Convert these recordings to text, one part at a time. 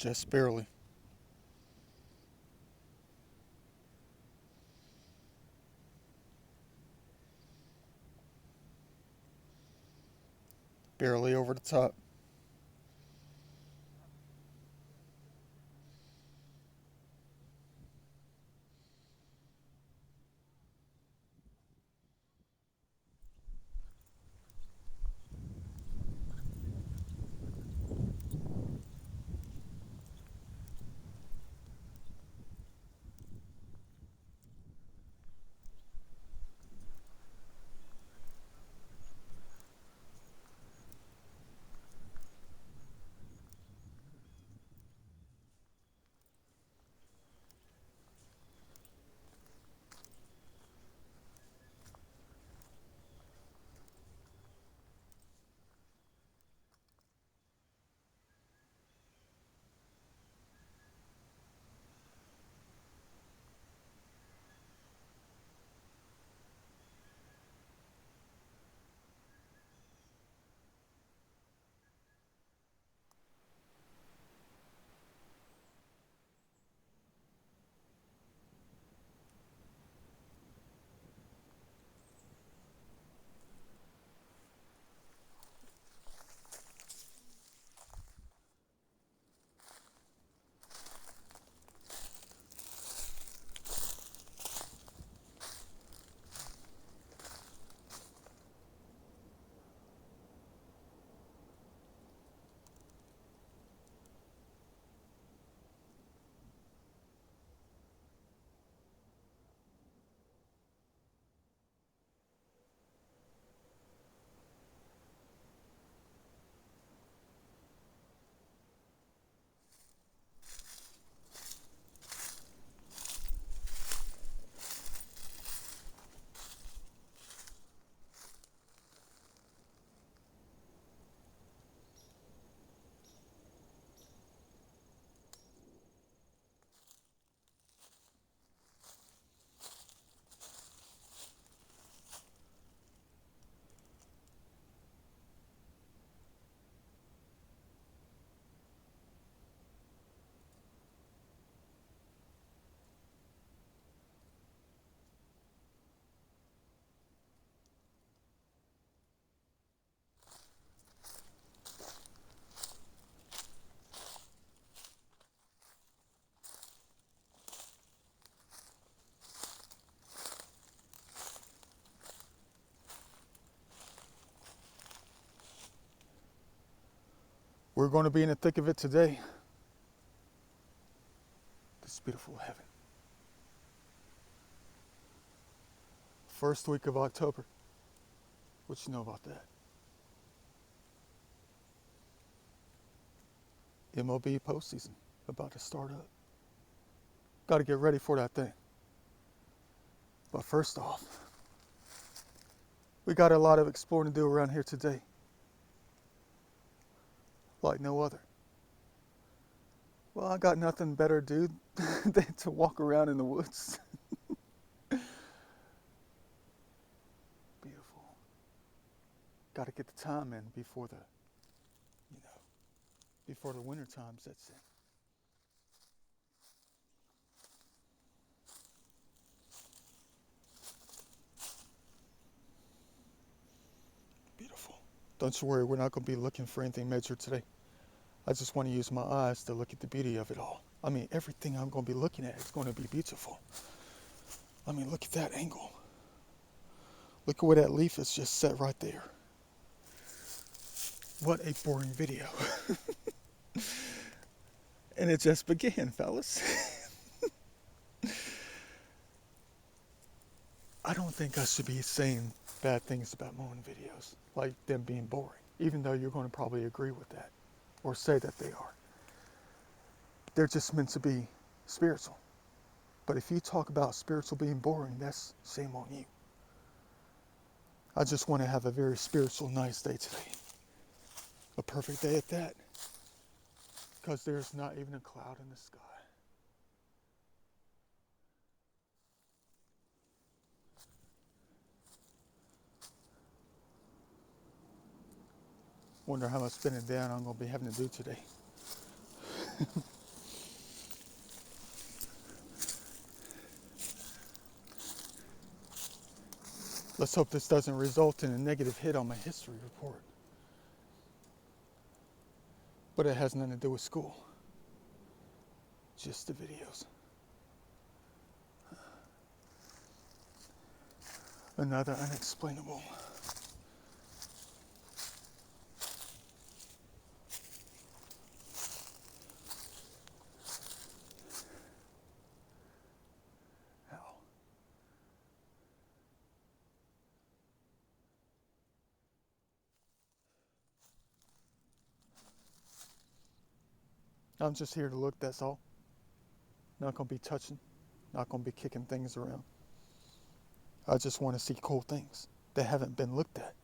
just barely. Barely over the top. We're going to be in the thick of it today. This beautiful heaven. First week of October. What you know about that? MLB postseason about to start up. Got to get ready for that thing. But first off, we got a lot of exploring to do around here today. Like no other. Well, I got nothing better, dude, than to walk around in the woods. Beautiful. Got to get the time in before before the winter time sets in. Beautiful. Don't you worry, we're not going to be looking for anything major today. I just want to use my eyes to look at the beauty of it all. I mean, everything I'm going to be looking at is going to be beautiful. I mean, look at that angle. Look at where that leaf is just set right there. What a boring video. And it just began, fellas. I don't think I should be saying bad things about mowing videos, like them being boring, even though you're going to probably agree with that, or say that they are. They're just meant to be spiritual. But if you talk about spiritual being boring, that's shame on you. I just want to have a very spiritual, nice day today. A perfect day at that. Because there's not even a cloud in the sky. Wonder how much spinning down I'm going to be having to do today. Let's hope this doesn't result in a negative hit on my history report. But it has nothing to do with school. Just the videos. Another unexplainable. Hell. I'm just here to look, that's all. Not gonna be touching, not gonna be kicking things around. I just want to see cool things that haven't been looked at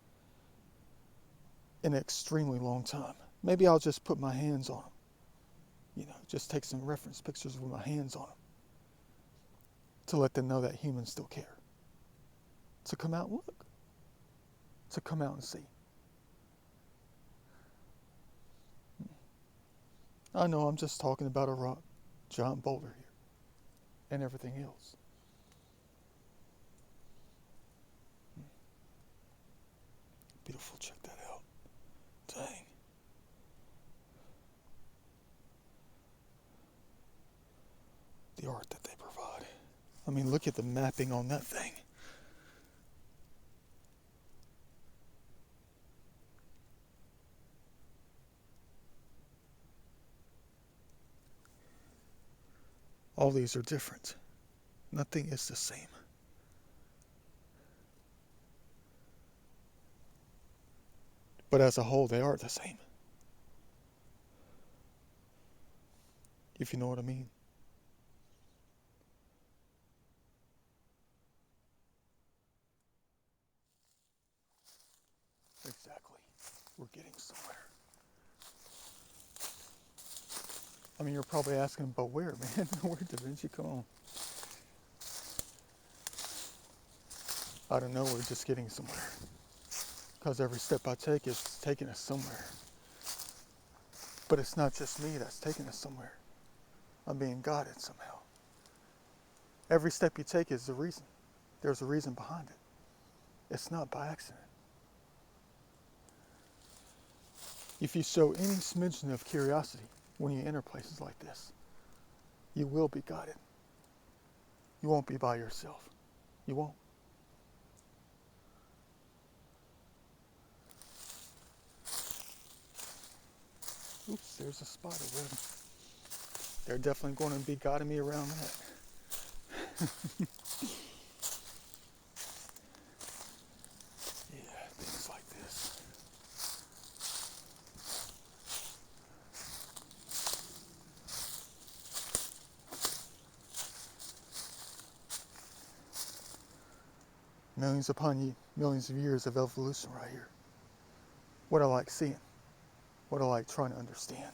in an extremely long time. Maybe I'll just put my hands on them. You know, just take some reference pictures with my hands on them to let them know that humans still care. To come out and look. To come out and see. I know I'm just talking about a rock, giant boulder here, and everything else. Beautiful, check that out. Dang. The art that they provide. I mean, look at the mapping on that thing. All these are different. Nothing is the same. But as a whole, they are the same. If you know what I mean. Exactly. We're getting somewhere. I mean, you're probably asking, but where, man? Where, Da Vinci? Come on. I don't know, we're just getting somewhere. Because every step I take is taking us somewhere. But it's not just me that's taking us somewhere. I'm being guided somehow. Every step you take is a reason. There's a reason behind it. It's not by accident. If you show any smidgen of curiosity when you enter places like this, you will be guided. You won't be by yourself. You won't. Oops, there's a spider web. They're definitely going to be guiding me around that. Yeah, things like this. Millions upon millions of years of evolution right here. What I like seeing. What I like trying to understand.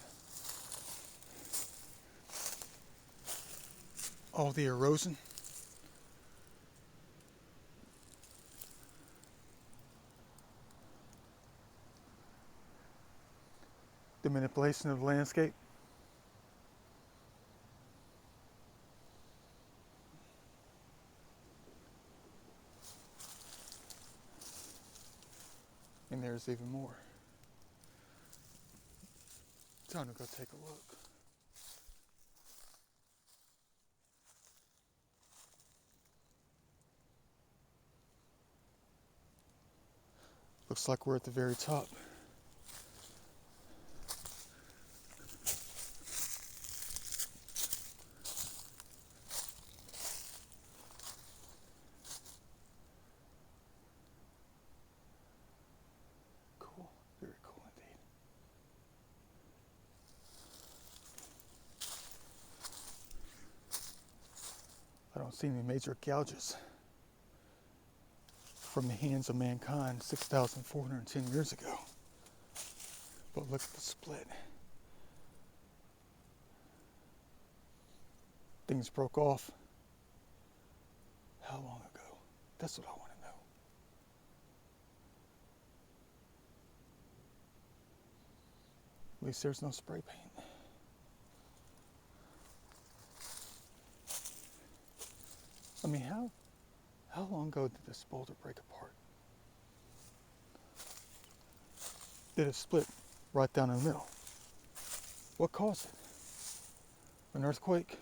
All the erosion. The manipulation of the landscape. And there's even more. Time to go take a look. Looks like we're at the very top. Cool, very cool indeed. I don't see any major gouges from the hands of mankind 6,410 years ago. But look at the split. Things broke off. How long ago? That's what I want to know. At least there's no spray paint. I mean, how How long ago did this boulder break apart? Did it split right down the middle? What caused it? An earthquake?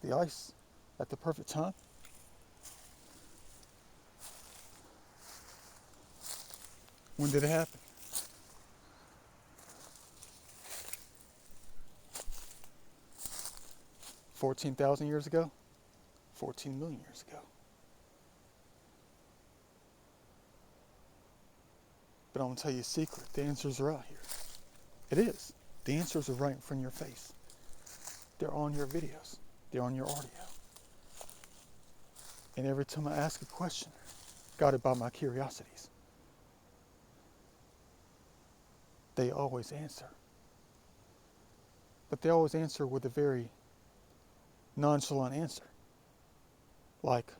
The ice at the perfect time? When did it happen? $14,000 years ago? 14 million years ago. But I'm going to tell you a secret. The answers are out here. It is. The answers are right in front of your face. They're on your videos. They're on your audio. And every time I ask a question, guided by my curiosities, they always answer. But they always answer with a very nonchalant answer. Like,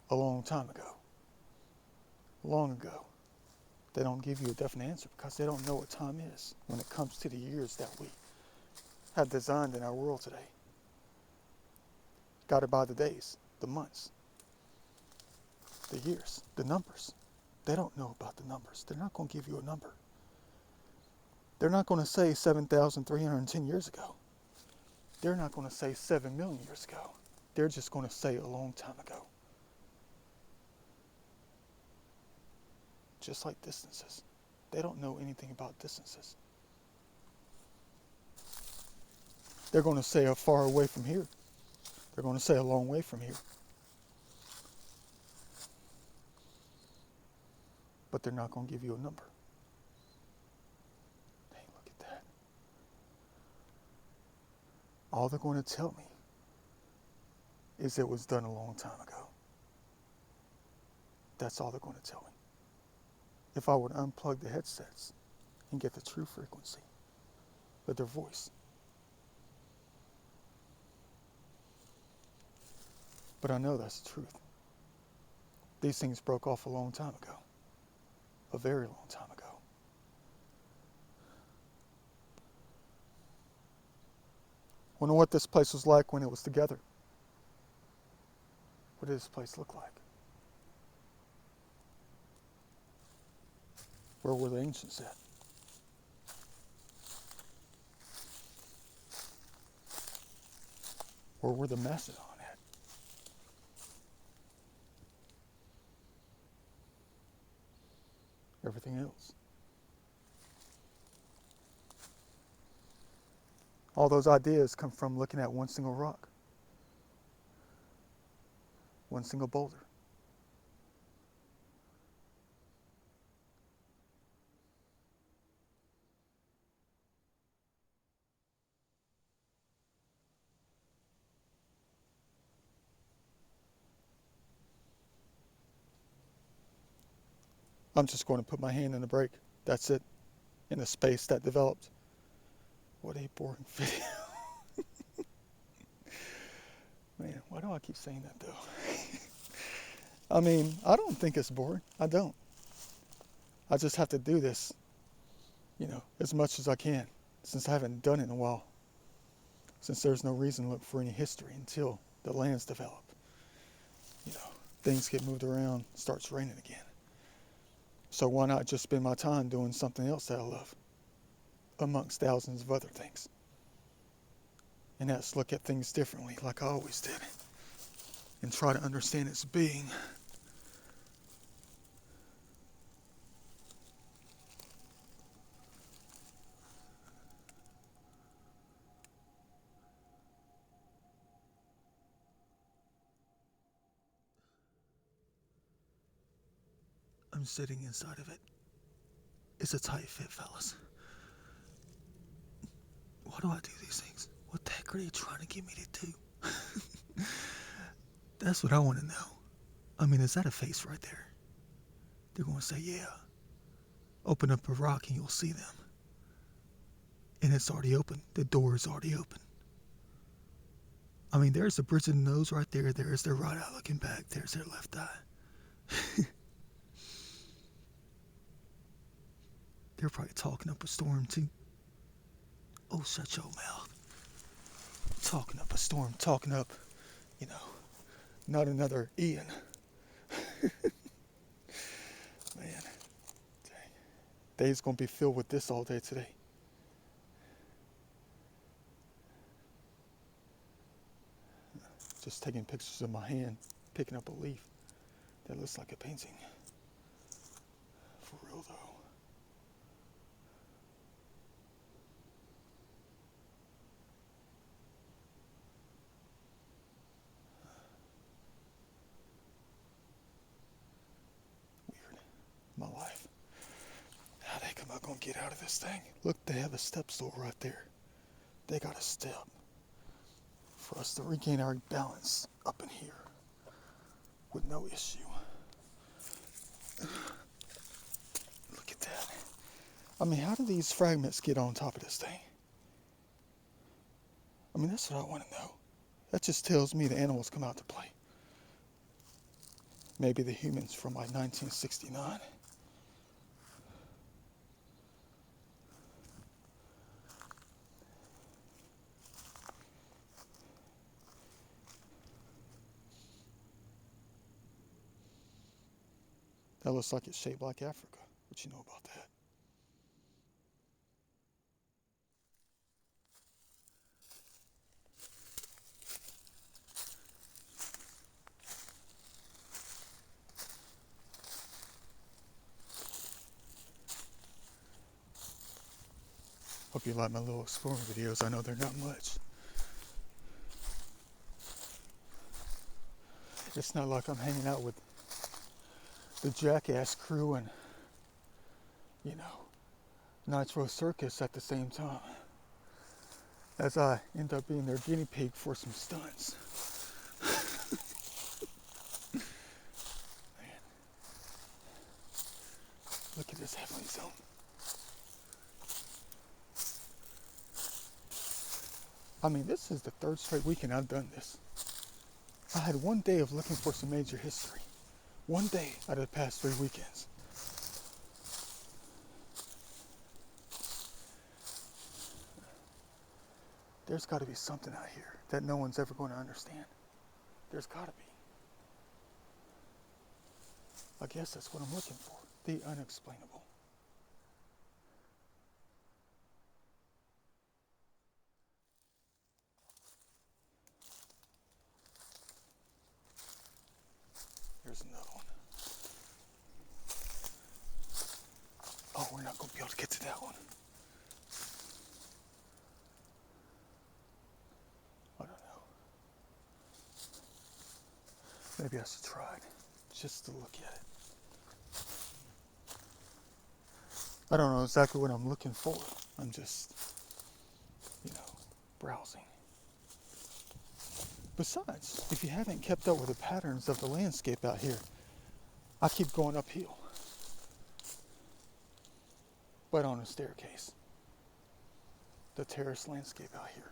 a long time ago. Long ago. They don't give you a definite answer because they don't know what time is when it comes to the years that we have designed in our world today. Guided by the days, the months, the years, the numbers. They don't know about the numbers. They're not going to give you a number. They're not going to say 7,310 years ago. They're not going to say 7 million years ago. They're just going to say a long time ago. Just like distances. They don't know anything about distances. They're going to say a far away from here. They're going to say a long way from here. But they're not going to give you a number. Hey, look at that. All they're going to tell me is it was done a long time ago. That's all they're going to tell me. If I would unplug the headsets and get the true frequency of their voice. But I know that's the truth. These things broke off a long time ago. A very long time ago. Wonder what this place was like when it was together. What did this place look like? Where were the ancients at? Where were the Macedon at? Everything else. All those ideas come from looking at one single rock. One single boulder. I'm just going to put my hand on the brake. That's it. In the space that developed. What a boring video. Man, why do I keep saying that though? I mean, I don't think it's boring. I don't. I just have to do this, as much as I can, since I haven't done it in a while. Since there's no reason to look for any history until the lands develop. Things get moved around, starts raining again. So why not just spend my time doing something else that I love, amongst thousands of other things? And that's look at things differently, like I always did, and try to understand its being. I'm sitting inside of it. It's a tight fit, fellas. Why do I do these things? What the heck are they trying to get me to do? That's what I want to know. I mean, is that a face right there? They're going to say, yeah. Open up a rock and you'll see them. And it's already open. The door is already open. I mean, there's the bridge of the nose right there. There's their right eye looking back. There's their left eye. They're probably talking up a storm, too. Oh, shut your mouth. Talking up a storm, talking up You know, not another Ian. Man, dang. Day's gonna be filled with this all day today. Just taking pictures of my hand, picking up a leaf that looks like a painting. For real though. Weird. My life. How the heck am I gonna get out of this thing? Look, they have a step stool right there. They got a step for us to regain our balance up in here with no issue. Look at that. I mean, how do these fragments get on top of this thing? I mean, that's what I want to know. That just tells me the animals come out to play. Maybe the humans from like 1969. That looks like it's shaped like Africa. What you know about that? Hope you like my little exploring videos. I know they're not much. It's not like I'm hanging out with the Jackass crew and, you know, Nitro Circus at the same time, as I end up being their guinea pig for some stunts. Man, look at this heavenly zone. I mean, this is the third straight weekend I've done this. I had one day of looking for some major history. One day out of the past 3 weekends. There's got to be something out here that no one's ever going to understand. There's got to be. I guess that's what I'm looking for. The unexplainable. Here's another one. Oh, we're not going to be able to get to that one. I don't know. Maybe I should try it, just to look at it. I don't know exactly what I'm looking for. I'm just, browsing. Besides, if you haven't kept up with the patterns of the landscape out here, I keep going uphill, but on a staircase. The terrace landscape out here.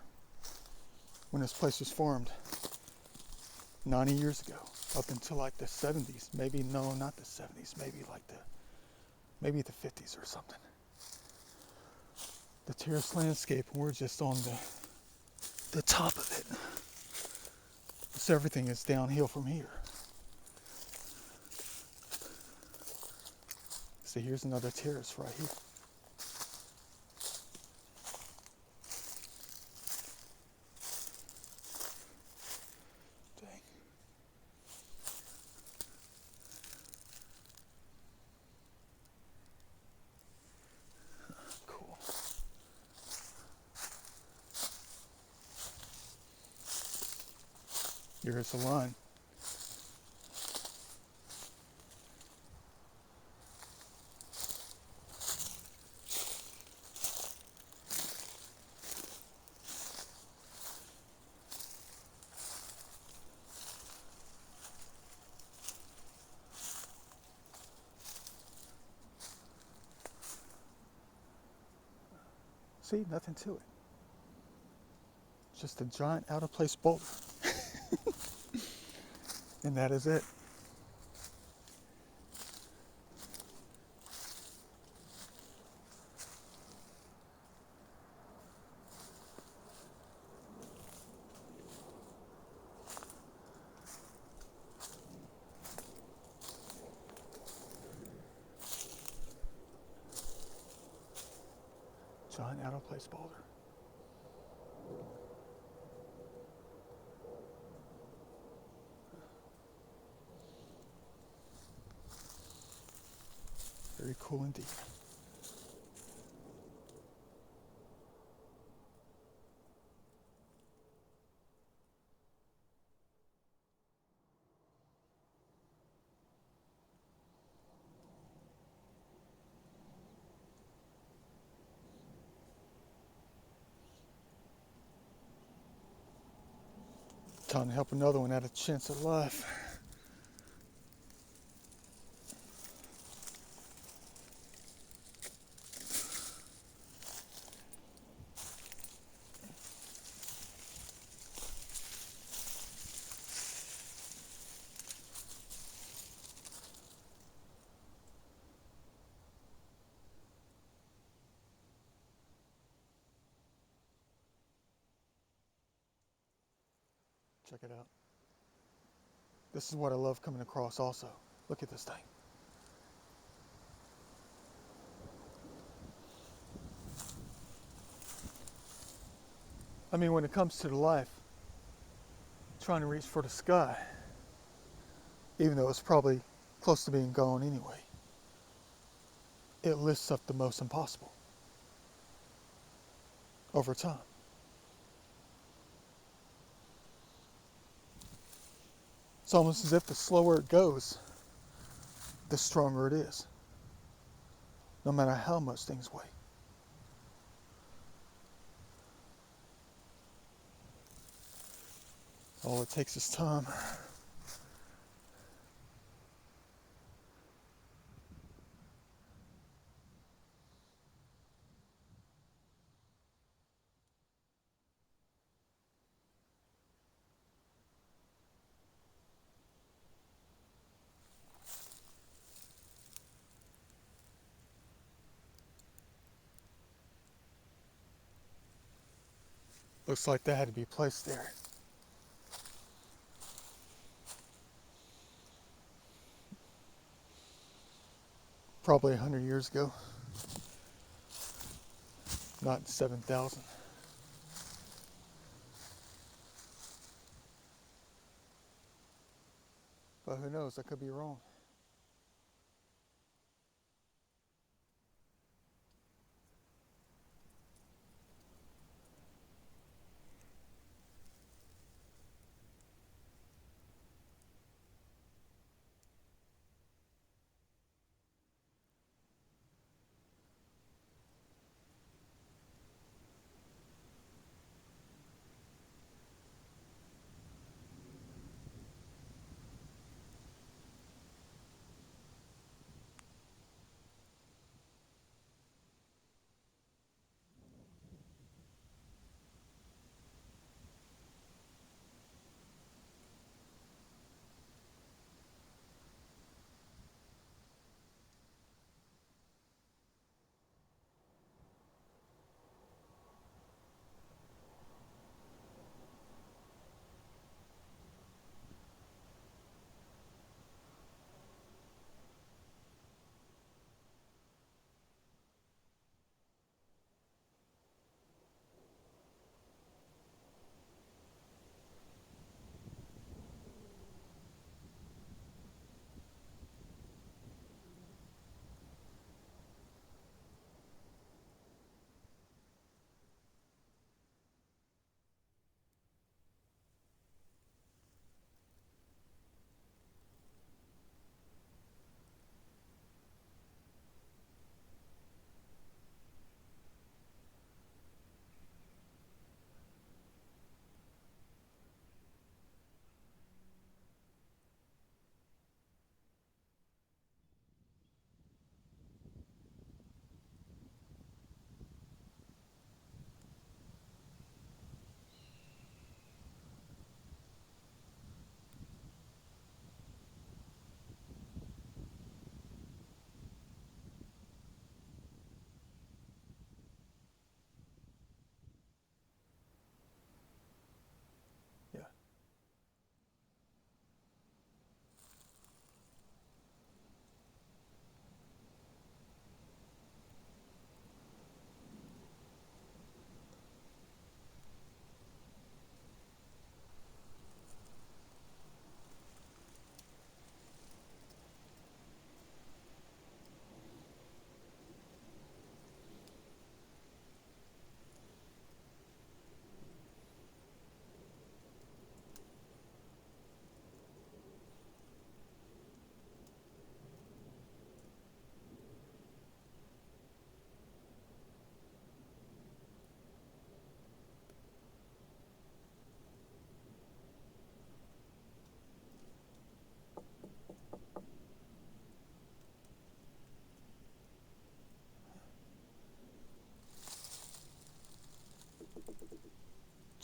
When this place was formed 90 years ago, up until like the 70s, maybe not the 70s, maybe the 50s or something. The terrace landscape, we're just on the top of it. So everything is downhill from here. So here's another terrace right here. Dang. Cool. Here's the line. See, nothing to it. Just a giant out of place boulder. And that is it. Giant out of place boulder. Very cool indeed. Trying to help another one out of chance of life. Check it out. This is what I love coming across also. Look at this thing. I mean, when it comes to the life, trying to reach for the sky, even though it's probably close to being gone anyway, it lifts up the most impossible over time. It's almost as if the slower it goes, the stronger it is, no matter how much things weigh. All it takes is time. Looks like that had to be placed there. Probably 100 years ago. Not 7,000. But who knows, I could be wrong.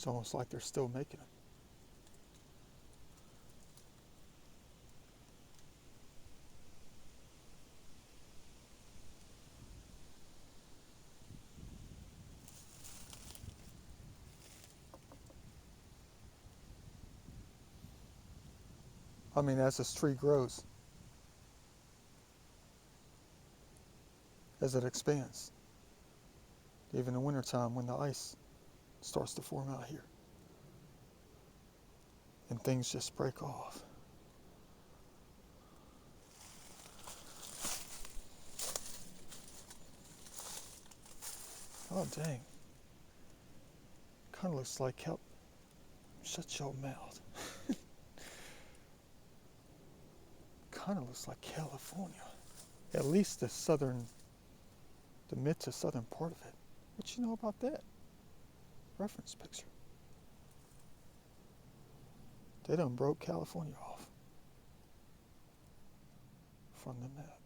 It's almost like they're still making them. I mean, as this tree grows, as it expands, even in the wintertime when the ice starts to form out here and things just break off. Oh, dang. Kind of looks like shut your mouth. Kind of looks like California. At least the mid to southern part of it. What you know about that? Reference picture. They done broke California off from the map.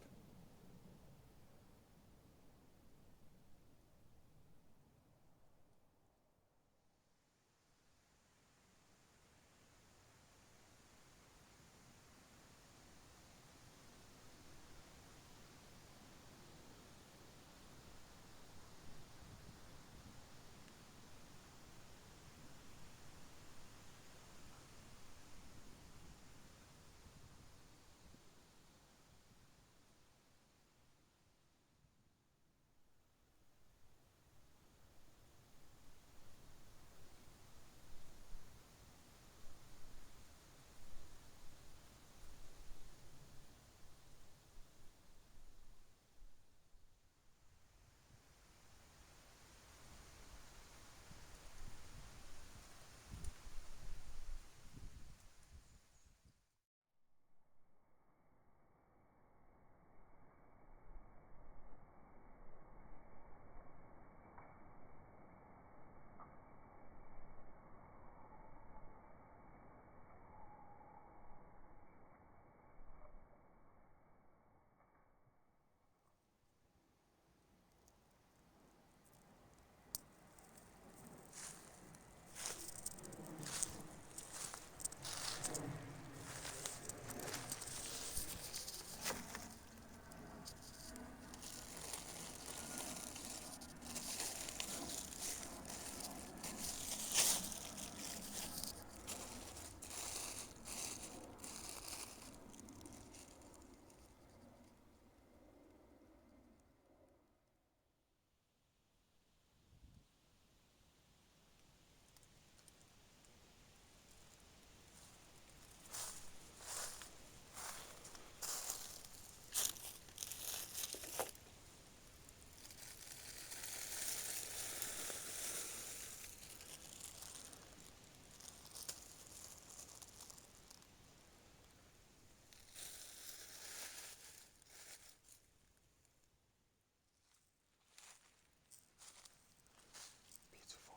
Beautiful.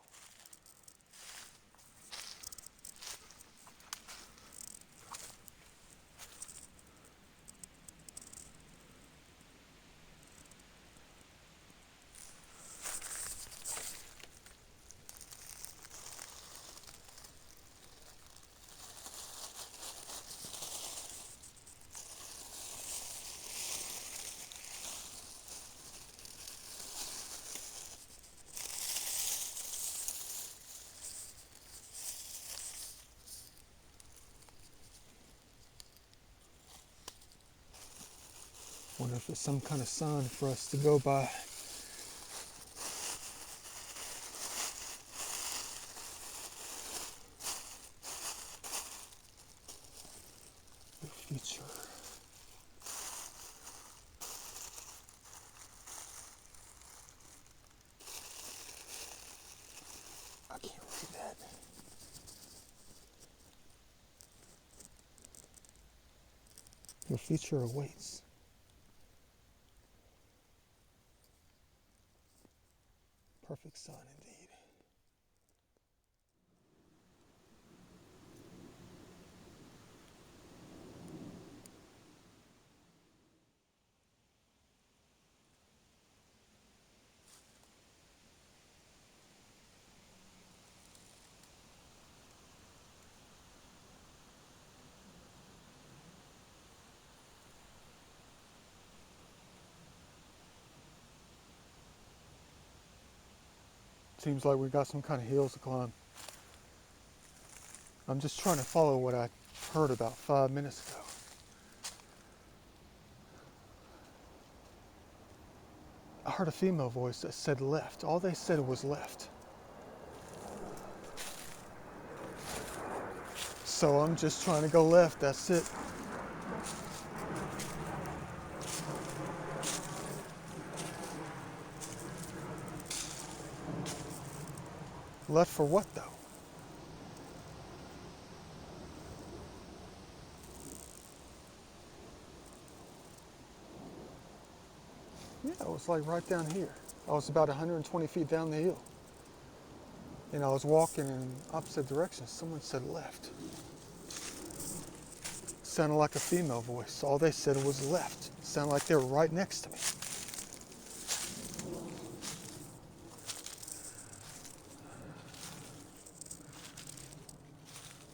Wonder if it's some kind of sign for us to go by. Your future. I can't read that. Your future awaits. Perfect sign indeed. seems like we got some kind of hills to climb. I'm just trying to follow what I heard about 5 minutes ago. I heard a female voice that said left. All they said was left. So I'm just trying to go left, that's it. Left for what though? Yeah, it was like right down here. I was about 120 feet down the hill. And I was walking in opposite directions. Someone said left. Sounded like a female voice. All they said was left. Sounded like they were right next to me.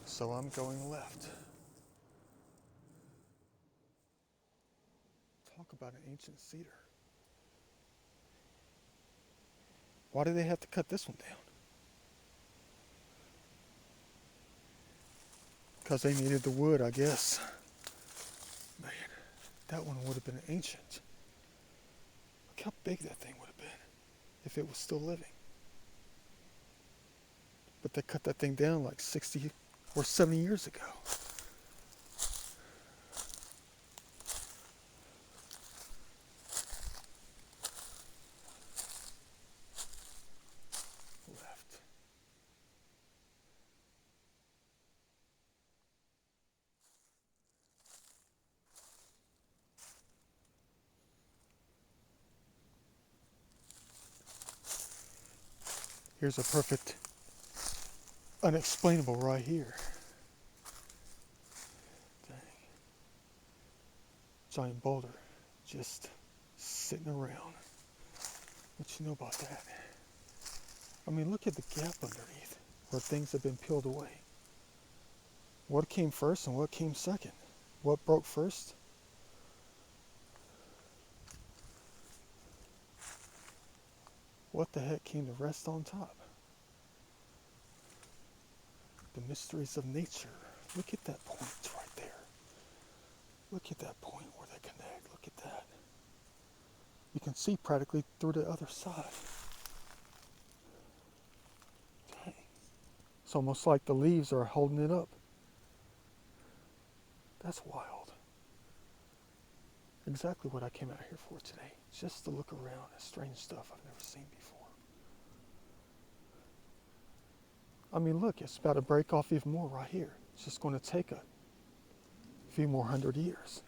So I'm going left. Talk about an ancient cedar. Why do they have to cut this one down? Because they needed the wood, I guess. Man, that one would have been ancient. Look how big that thing would have been if it was still living. But they cut that thing down like 60 or 70 years ago. Left. Here's a perfect unexplainable right here. Dang. Giant boulder just sitting around. What you know about that? I mean, look at the gap underneath where things have been peeled away. What came first and what came second? What broke first? What the heck came to rest on top? The mysteries of nature. Look at that point right there. Look at that point where they connect. Look at that. You can see practically through the other side. Dang. It's almost like the leaves are holding it up. That's wild. Exactly what I came out here for today. Just to look around at strange stuff I've never seen before. I mean, look, it's about to break off even more right here. It's just going to take a few more 100 years.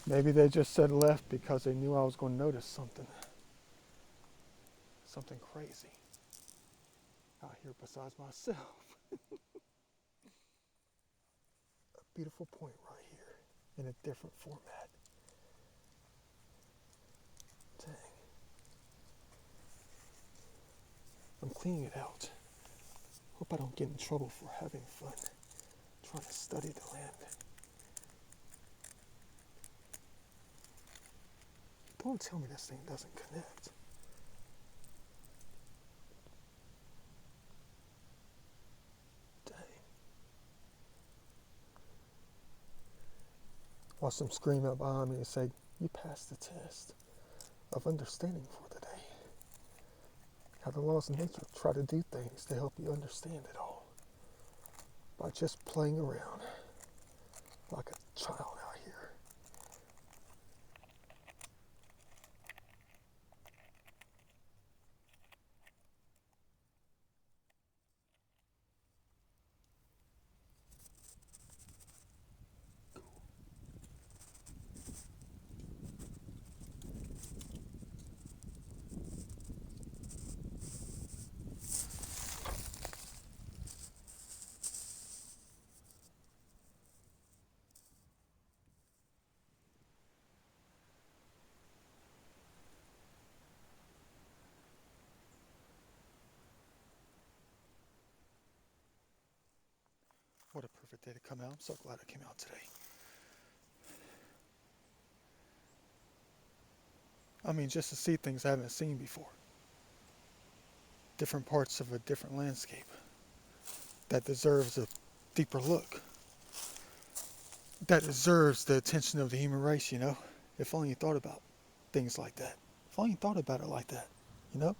Maybe they just said left because they knew I was going to notice something. Something crazy out here besides myself. A beautiful point right here in a different format. Dang. I'm cleaning it out. Hope I don't get in trouble for having fun, trying to study the land. Don't tell me this thing doesn't connect. Dang. Watch them scream out behind me and say, you passed the test of understanding for the day. How the laws of nature try to do things to help you understand it all by just playing around like a child out here. What a perfect day to come out. I'm so glad I came out today. I mean, just to see things I haven't seen before. Different parts of a different landscape that deserves a deeper look. That deserves the attention of the human race, you know? If only you thought about things like that. If only you thought about it like that, you know?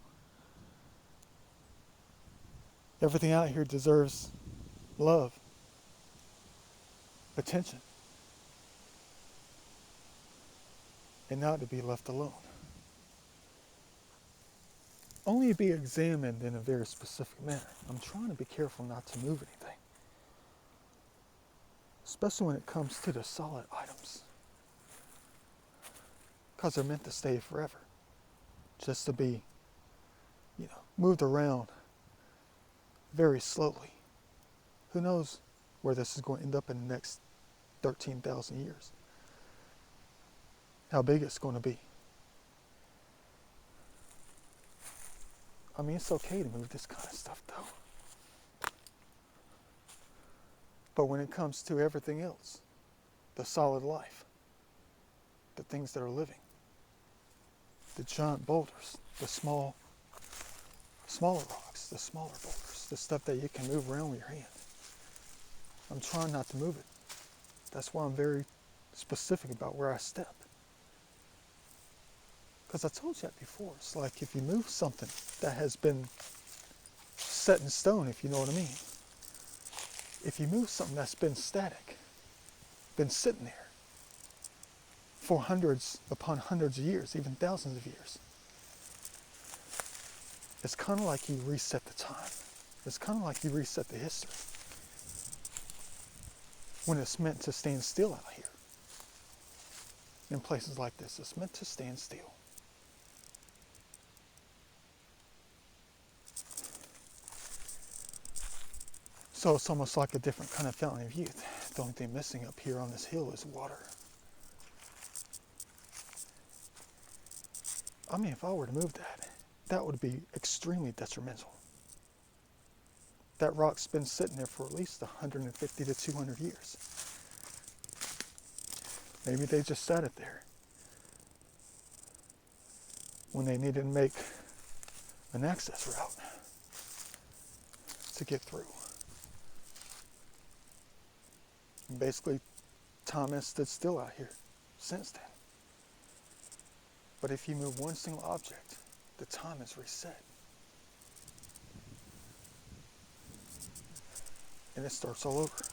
Everything out here deserves love, attention, and not to be left alone. Only to be examined in a very specific manner. I'm trying to be careful not to move anything, especially when it comes to the solid items, because they're meant to stay forever, just to be, moved around very slowly. Who knows where this is going to end up in the next 13,000 years? How big it's going to be. I mean, it's okay to move this kind of stuff, though. But when it comes to everything else, the solid life, the things that are living, the giant boulders, the smaller rocks, the smaller boulders, the stuff that you can move around with your hand, I'm trying not to move it. That's why I'm very specific about where I step. Because I told you that before. It's like if you move something that has been set in stone, if you know what I mean. If you move something that's been static, been sitting there for hundreds upon hundreds of years, even thousands of years, it's kind of like you reset the time. It's kind of like you reset the history when it's meant to stand still out here. In places like this, it's meant to stand still. So it's almost like a different kind of fountain of youth. The only thing missing up here on this hill is water. I mean, if I were to move that, that would be extremely detrimental. That rock's been sitting there for at least 150 to 200 years. Maybe they just sat it there when they needed to make an access route to get through. And basically, time has stood still out here since then. But if you move one single object, the time is reset. And it starts all over.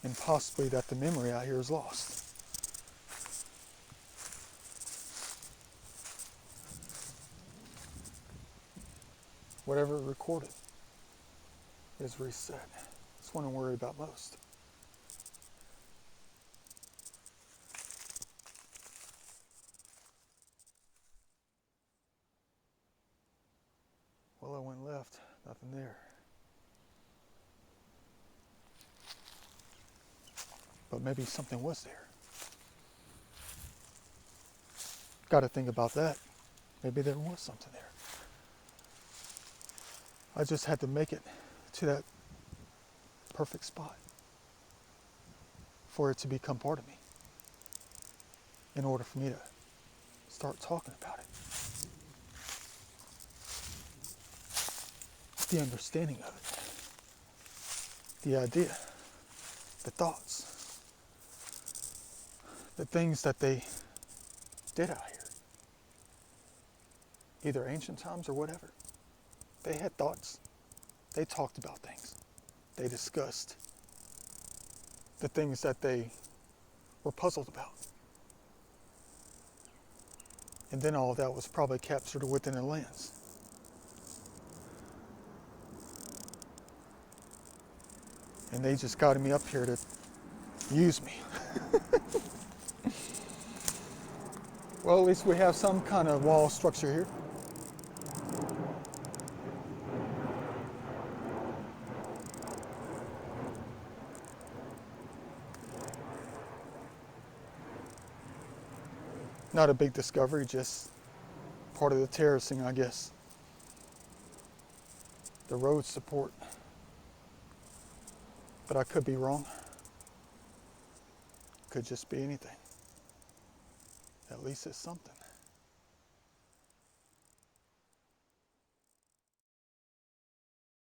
And possibly that the memory out here is lost. Whatever it recorded is reset. That's what I worry about most. Well, I went left, nothing there. But maybe something was there. Got to think about that. Maybe there was something there. I just had to make it to that perfect spot for it to become part of me in order for me to start talking about it. The understanding of it, the idea, the thoughts, the things that they did out here, either ancient times or whatever. They had thoughts. They talked about things. They discussed the things that they were puzzled about. And then all of that was probably captured within a lens. And they just got me up here to use me. Well, at least we have some kind of wall structure here. Not a big discovery, just part of the terracing, I guess. The road support. But I could be wrong. Could just be anything. At least it's something.